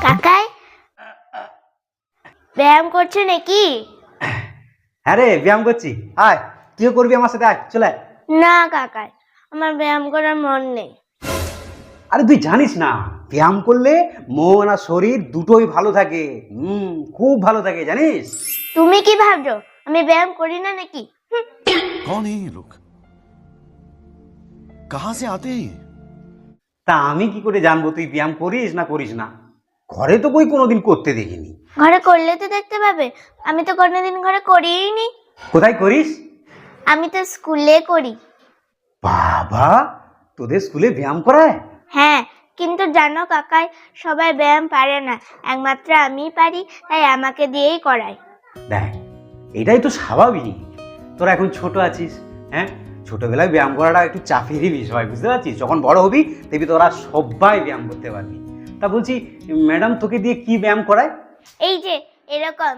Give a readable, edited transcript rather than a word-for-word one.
কাকাই ব্যায়াম করছো নাকি? হ্যাঁ রে, ব্যায়াম করছি। আয়, তুইও করবি আমার সাথে, আয় চলে আয়। না কাকাই, আমার ব্যায়াম করার মন নেই। আরে তুই জানিস না, ব্যায়াম করলে মন আর শরীর দুটোই ভালো থাকে। খুব ভালো থাকে, জানিস? তুমি কি ভাবছো আমি ব্যায়াম করি না নাকি? कौन है ये लोग? कहां से आते हैं? তা আমি কি করে জানবো তুই ব্যায়াম করিস না করিস না? ঘরে তো কই কোনোদিন করতে দেখিনি। ঘরে করলে তো দেখতে পাবে, আমি তো কোনোদিন ঘরে করিই নি। কোথায় করিস? আমি তো স্কুলে করি। বাবা, তোদের স্কুলে ব্যায়াম করায়? হ্যাঁ, কিন্তু জানো কাকাই, সবাই ব্যায়াম পারে না, একমাত্র আমিই পারি, তাই আমাকে দিয়েই করায়। দেখ, এটাই তো স্বাভাবিক। তোরা এখন ছোট আছিস, হ্যাঁ, ছোটবেলায় ব্যায়াম করাটা একটু চাপেরই বিষয়, বুঝতে পারছিস? যখন বড় হবি দেখবি তোরা সবাই ব্যায়াম করতে পারবি। তা বলছি, ম্যাডাম তোকে দিয়ে কি ব্যায়াম করায়? এই যে এরকম।